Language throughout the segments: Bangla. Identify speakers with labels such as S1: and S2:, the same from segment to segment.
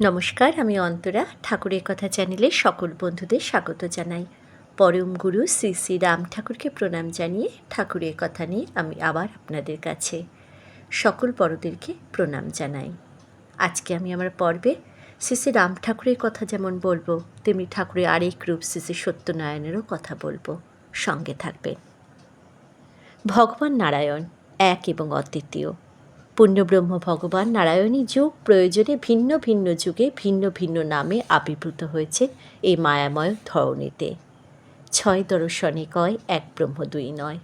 S1: নমস্কার, আমি অন্তরা। ঠাকুরের কথা চ্যানেলে সকল বন্ধুদের স্বাগত জানাই। পরম গুরু শ্রী শ্রী রাম ঠাকুরকে প্রণাম জানিয়ে ঠাকুরের কথা নিয়ে আমি আবার আপনাদের কাছে সকল বড়দেরকে প্রণাম জানাই। আজকে আমি আমার পর্বে শ্রী শ্রী রাম ঠাকুরের কথা যেমন বলবো, তেমনি ঠাকুরের আরেক রূপ শ্রী শ্রী সত্যনারায়ণেরও কথা বলবো। সঙ্গে থাকবেন। ভগবান নারায়ণ এক এবং অদ্বিতীয়। পুণ্যব্রহ্ম ভগবান নারায়ণী যুগ প্রয়োজনে ভিন্ন ভিন্ন যুগে ভিন্ন ভিন্ন নামে আবির্ভূত হয়েছে এই মায়াময় ধরণীতে। ছয় দর্শনে কয় এক ব্রহ্ম দুই নয়,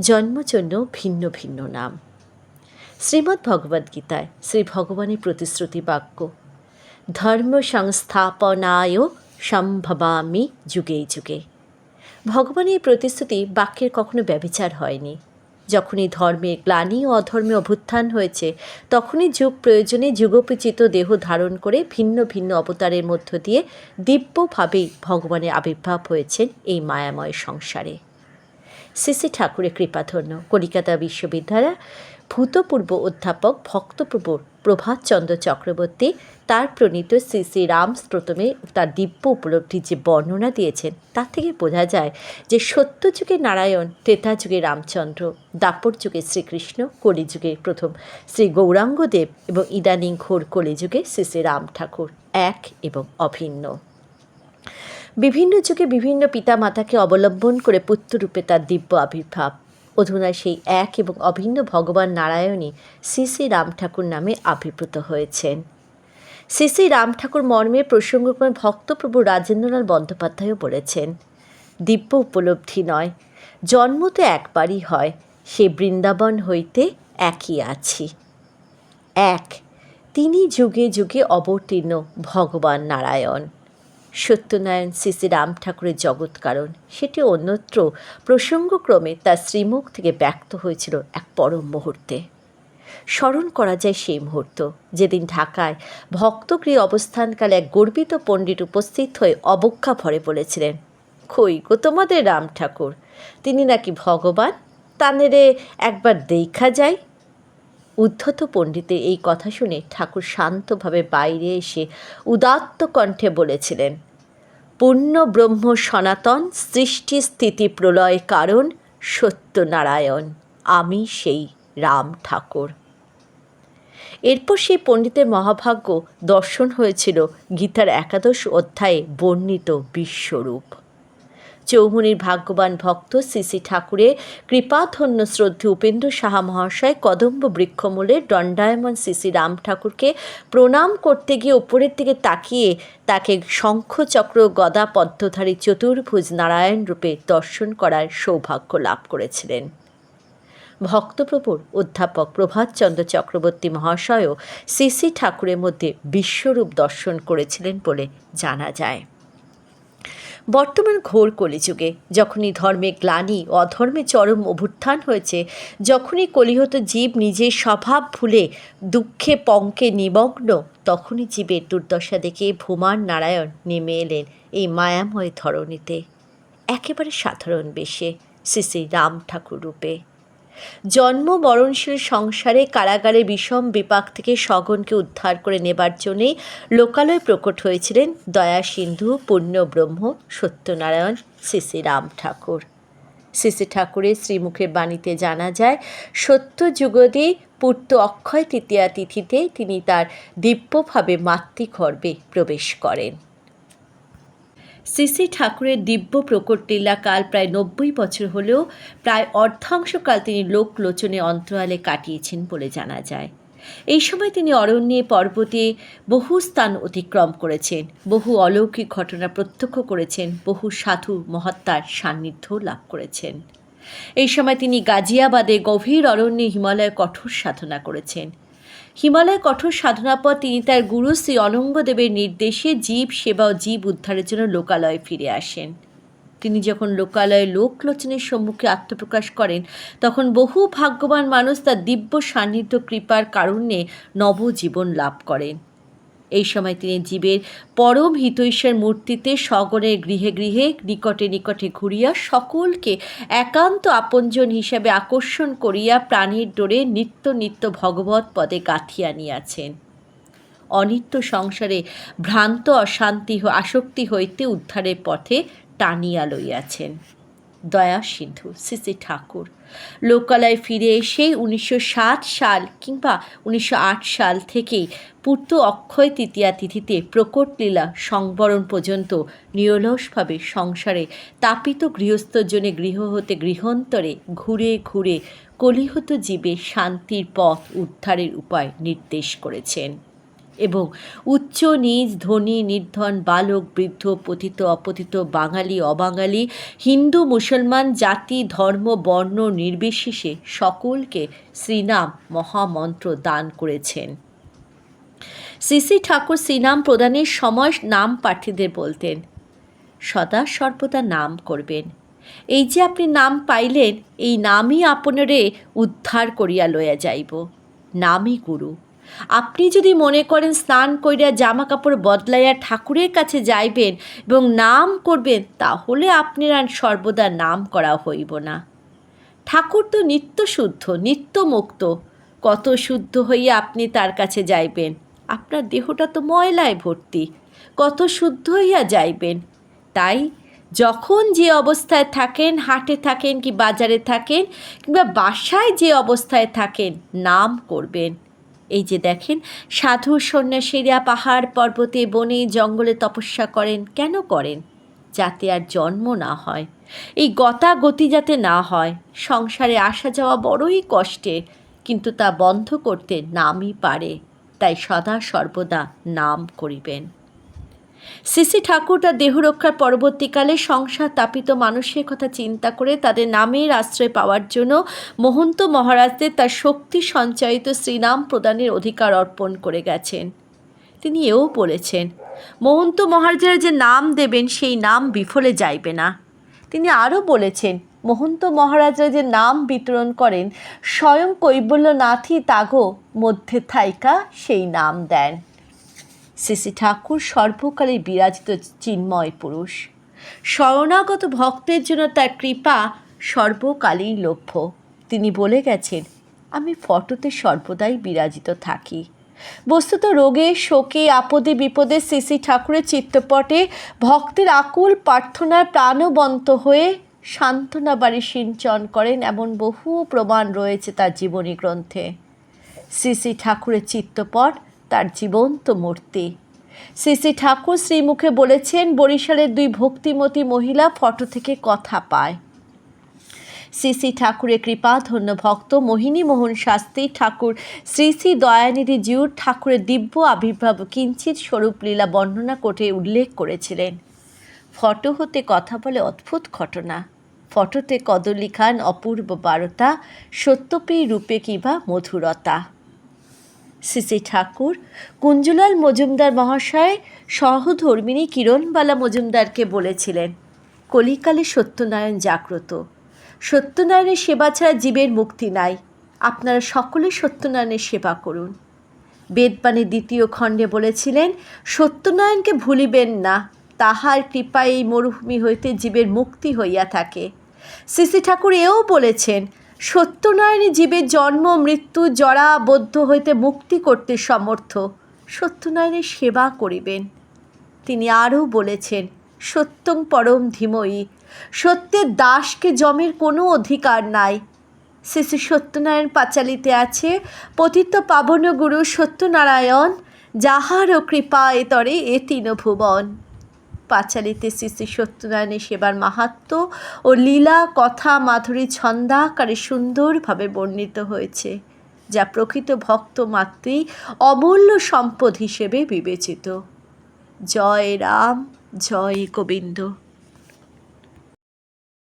S1: জন্মজন্য ভিন্ন ভিন্ন নাম। শ্রীমদ্ ভগবদ্গীতায় শ্রী ভগবানের প্রতিশ্রুতি বাক্য, ধর্ম সংস্থাপনায় সম্ভবামি যুগে যুগে। ভগবানের প্রতিশ্রুতি বাক্যের কখনো ব্যভিচার হয়নি। যখনই ধর্মের গ্লানি ও অধর্মে অভ্যুত্থান হয়েছে, তখনই যুগ প্রয়োজনে যুগোপচিত দেহ ধারণ করে ভিন্ন ভিন্ন অবতারের মধ্য দিয়ে দিব্যভাবেই ভগবানের আবির্ভাব হয়েছেন এই মায়াময় সংসারে। শ্রী শ্রী ঠাকুরের কৃপাধন্য কলিকাতা বিশ্ববিদ্যালয়ের ভূতপূর্ব অধ্যাপক ভক্তপ্রভু প্রভাতচন্দ্র চক্রবর্তী তার প্রণীত শ্রী শ্রী রাম স্তোত্রমে তার দিব্য উপলব্ধির যে বর্ণনা দিয়েছেন, তার থেকে বোঝা যায় যে সত্যযুগে নারায়ণ, ত্রেতা যুগে রামচন্দ্র, দাপর যুগে শ্রীকৃষ্ণ, কলিযুগে প্রথম শ্রী গৌরাঙ্গদেব এবং ইদানিং ঘোর কলিযুগে শ্রী শ্রী রাম ঠাকুর এক এবং অভিন্ন। বিভিন্ন যুগে বিভিন্ন পিতামাতাকে অবলম্বন করে পুত্ররূপে তার দিব্য আবির্ভাব। অধুনা সেই এক এবং অভিন্ন ভগবান নারায়ণই শ্রী শ্রী রাম ঠাকুর নামে আবির্ভূত হয়েছেন। শ্রী শ্রী রাম ঠাকুর মর্মে প্রসঙ্গক্রমে ভক্তপ্রভু রাজেন্দ্রনাথ বন্দ্যোপাধ্যায়ও বলেছেন, দিব্য উপলব্ধি নয়, জন্ম তো একবারই হয়, সে বৃন্দাবন হইতে একই আছি। এক, তিনি যুগে যুগে অবতীর্ণ ভগবান নারায়ণ। সত্যনারায়ণ শ্রী শ্রী রাম ঠাকুরের জগৎ কারণ, সেটি অন্যত্র প্রসঙ্গক্রমে তার শ্রীমুখ থেকে ব্যক্ত হয়েছিল এক পরম মুহূর্তে। স্মরণ করা যায় সেই মুহূর্ত, যেদিন ঢাকায় ভক্তগৃহে অবস্থানকালে এক গর্বিত পণ্ডিত উপস্থিত হয়ে অবজ্ঞা ভরে বলেছিলেন, কই গো তোমাদের রাম ঠাকুর, তিনি নাকি ভগবান, তানেরে একবার দেখা যায়। উদ্ধত পণ্ডিতের এই কথা শুনে ঠাকুর শান্তভাবে বাইরে এসে উদাত্ত কণ্ঠে বলেছিলেন, পূর্ণ ব্রহ্ম সনাতন, সৃষ্টি স্থিতি প্রলয় কারণ সত্যনারায়ণ, আমি সেই রাম ঠাকুর। এরপর সেই পণ্ডিতের মহাভাগ্য দর্শন হয়েছিল গীতার 11 অধ্যায়ে বর্ণিত বিশ্বরূপ। চৌমুনির ভাগ্যবান ভক্ত শ্রী শ্রী ঠাকুরের কৃপাধন্য শ্রদ্ধে উপেন্দ্র সাহা মহাশয় কদম্ব বৃক্ষমূলে দণ্ডায়মান শ্রী শ্রী রাম ঠাকুরকে প্রণাম করতে গিয়ে উপরের দিকে তাকিয়ে তাকে শঙ্খচক্র গদা পদ্মধারী চতুর্ভুজ নারায়ণ রূপে দর্শন করার সৌভাগ্য লাভ করেছিলেন। ভক্তপ্রভুর অধ্যাপক প্রভাতচন্দ্র চক্রবর্তী মহাশয়ও শ্রী শ্রী ঠাকুরের মধ্যে বিশ্বরূপ দর্শন করেছিলেন বলে জানা যায়। বর্তমান ঘোর কলিযুগে যখনই ধর্মে গ্লানি, অধর্মে চরম অভ্যুত্থান হয়েছে, যখনই কলিহত জীব নিজের স্বভাব ভুলে দুঃখে পঙ্কে নিমগ্ন, তখনই জীবের দুর্দশা দেখে ভূমান নারায়ণ নেমে এলেন এই মায়াময় ধরণীতে, একেবারে সাধারণ বেশে শ্রী শ্রী রাম ঠাকুর রূপে। জন্ম মরণশীল সংসারে কারাগারে বিষম বিপাক থেকে সগণকে উদ্ধার করে নেবার জন্যেই লোকালয়ে প্রকট হয়েছিলেন দয়া সিন্ধু পূর্ণ ব্রহ্ম সত্যনারায়ণ শ্রী শ্রী রাম ঠাকুর। শ্রী শ্রী ঠাকুরের শ্রীমুখের বাণীতে জানা যায়, সত্য যুগদে পূর্ত অক্ষয় তৃতীয়া তিথিতে তিনি তার দিব্যভাবে মাতৃগর্ভে প্রবেশ করেন। শ্রী শ্রী ঠাকুরের দিব্য প্রকট লীলাকাল প্রায় 90 বছর হলেও প্রায় অর্ধাংশকাল তিনি লোকলোচনে অন্তরালে কাটিয়েছেন বলে জানা যায়। এই সময় তিনি অরণ্যে পর্বতে বহু স্থান অতিক্রম করেছেন, বহু অলৌকিক ঘটনা প্রত্যক্ষ করেছেন, বহু সাধু মহাত্মার সান্নিধ্য লাভ করেছেন। এই সময় তিনি গাজিয়াবাদে গভীর অরণ্যে হিমালয়ে কঠোর সাধনা করেছেন। হিমালয় কঠোর সাধনার পর তিনি তার গুরু শ্রী অনঙ্গদেবের নির্দেশে জীব সেবা ও জীব উদ্ধারের জন্য লোকালয়ে ফিরে আসেন। তিনি যখন লোকালয়ে লোকলোচনের সম্মুখে আত্মপ্রকাশ করেন, তখন বহু ভাগ্যবান মানুষ তার দিব্য সান্নিধ্য কৃপার কারণে নবজীবন লাভ করেন। এই সময় তিনি জীবের পরম হিতৈষীর মূর্তিতে সগণের গৃহে গৃহে নিকটে নিকটে ঘুরিয়া সকলকে একান্ত আপনজন হিসাবে আকর্ষণ করিয়া প্রাণীর ডোরে নিত্য নিত্য ভগবৎ পদে গাঁথিয়া নিয়াছেন। অনিত্য সংসারে ভ্রান্ত অশান্তি আসক্তি হইতে উদ্ধারের পথে টানিয়া লইয়াছেন। দয়া সিন্ধু শ্রী শ্রী ঠাকুর লোকালয়ে ফিরে এসে 1907 সাল কিংবা 1908 সাল থেকেই পূর্ত অক্ষয় তৃতীয়া তিথিতে প্রকট লীলা সংবরণ পর্যন্ত নিরলসভাবে সংসারে তাপিত গৃহস্থজনে গৃহ হতে গৃহান্তরে ঘুরে ঘুরে কলিহত জীবের শান্তির পথ উদ্ধারের উপায় নির্দেশ করেছেন এবং উচ্চ নীচ ধনী নির্ধন বালক বৃদ্ধ পতিত অপতিত বাঙালি অবাঙালি হিন্দু মুসলমান জাতি ধর্ম বর্ণ নির্বিশেষে সকলকে শ্রীনাম মহামন্ত্র দান করেছেন। শ্রী শ্রী ঠাকুর শ্রীনাম প্রদানের সময় নাম প্রার্থীদের বলতেন, সদা সর্বদা নাম করবেন। এই যে আপনি নাম পাইলেন, এই নামই আপনারে উদ্ধার করিয়া লইয়া যাইব। নামই গুরু। আপনি যদি মনে করেন স্নান করিয়া জামা কাপড় বদলাইয়া ঠাকুরের কাছে যাইবেন এবং নাম করবেন, তাহলে আপনার সর্বদা নাম করা হইব না। ঠাকুর তো নিত্য শুদ্ধ, নিত্য মুক্ত। কত শুদ্ধ হইয়া আপনি তার কাছে যাইবেন? আপনার দেহটা তো ময়লায় ভর্তি, কত শুদ্ধ হইয়া যাইবেন? তাই যখন যে অবস্থায় থাকেন, হাটে থাকেন কি বাজারে থাকেন কিংবা বাসায় যে অবস্থায় থাকেন, নাম করবেন। এই যে দেখেন, সাধু সন্ন্যাসীরা পাহাড় পর্বতে বনে জঙ্গলে তপস্যা করেন। কেন করেন? যাতে আর জন্ম না হয়, এই গতাগতি যাতে না হয়। সংসারে আসা যাওয়া বড়ই কষ্টে, কিন্তু তা বন্ধ করতে নামই পারে। তাই সদা সর্বদা নাম করিবেন। শ্রী শ্রী ঠাকুর তার দেহ রক্ষার পরবর্তীকালে সংসার তাপিত মানুষের কথা চিন্তা করে তাদের নামের আশ্রয় পাওয়ার জন্য মহন্ত মহারাজদের তার শক্তি সঞ্চয়িত শ্রীনাম প্রদানের অধিকার অর্পণ করে গেছেন। তিনি এও বলেছেন, মহন্ত মহারাজেরা যে নাম দেবেন সেই নাম বিফলে যাইবে না। তিনি আরও বলেছেন, মহন্ত মহারাজরা যে নাম বিতরণ করেন, স্বয়ং কৈবল্যনাথই তাগো মধ্যে থাইকা সেই নাম দেন। শ্রী শ্রী ঠাকুর সর্বকালে বিরাজিত চিন্ময় পুরুষ। শরণাগত ভক্তের জন্য তার কৃপা সর্বকালেই লভ্য। তিনি বলে গেছেন, আমি ফটোতে সর্বদাই বিরাজিত থাকি। বস্তুত রোগে শোকে আপদে বিপদে শ্রী শ্রী ঠাকুরের চিত্তপটে ভক্তের আকুল প্রার্থনায় প্রাণবন্ত হয়ে সান্ত্বনা বাড়ি সিঞ্চন করেন এমন বহু প্রমাণ রয়েছে তার জীবনী গ্রন্থে। শ্রী শ্রী ঠাকুরের চিত্তপট তার জীবন্ত মূর্তি। শ্রী শ্রী ঠাকুর শ্রীমুখে বলেছেন, বরিশালের 2 ভক্তিমতী মহিলা ফটো থেকে কথা পায়। শ্রী শ্রী ঠাকুরের কৃপা ধন্য ভক্ত মোহিনী মোহন শাস্ত্রী ঠাকুর শ্রী শ্রী দয়ানিধি জিউর ঠাকুরের দিব্য আবির্ভাব কিঞ্চিত স্বরূপ লীলা বর্ণনা করে উল্লেখ করেছিলেন। ফটো হতে কথা বলে অদ্ভুত ঘটনা। ফটোতে কদলি খান অপূর্ব বারতা, সত্যপী রূপে কিবা মধুরতা। শ্রী শ্রী ঠাকুর কুঞ্জলাল মজুমদার মহাশয় সহধর্মিণী কিরণবালা মজুমদারকে বলেছিলেন, কলিকালে সত্যনারায়ণ জাগ্রত। সত্যনারায়ণের সেবা ছাড়া জীবের মুক্তি নাই। আপনারা সকলে সত্যনারায়ণের সেবা করুন। বেদবাণী 2য় খণ্ডে বলেছিলেন, সত্যনারায়ণকে ভুলিবেন না, তাহার কৃপায় এই মরুভূমি হইতে জীবের মুক্তি হইয়া থাকে। শ্রী শ্রী ঠাকুর এও বলেছেন, সত্যনারায়ণী জীবের জন্ম মৃত্যু জরা বদ্ধ হইতে মুক্তি করতে সমর্থ। সত্যনারায়ণের সেবা করিবেন। তিনি আরও বলেছেন, সত্যং পরম ধীময়ী, সত্যের দাসকে জমের কোনো অধিকার নাই। শ্রী শ্রী সত্যনারায়ণ পাঁচালিতে আছে, পতিত পাবন গুরু সত্যনারায়ণ, যাহার কৃপায় তরে এ 3 ভুবন। পাঁচালিতে শ্রী শ্রী সত্যনারায়ণের সেবার মাহাত্ম্য ও লীলা কথা মাধুরী ছন্দাকারে সুন্দরভাবে বর্ণিত হয়েছে, যা প্রকৃত ভক্ত মাত্রই অমূল্য সম্পদ হিসেবে বিবেচিত। জয় রাম, জয় গোবিন্দ।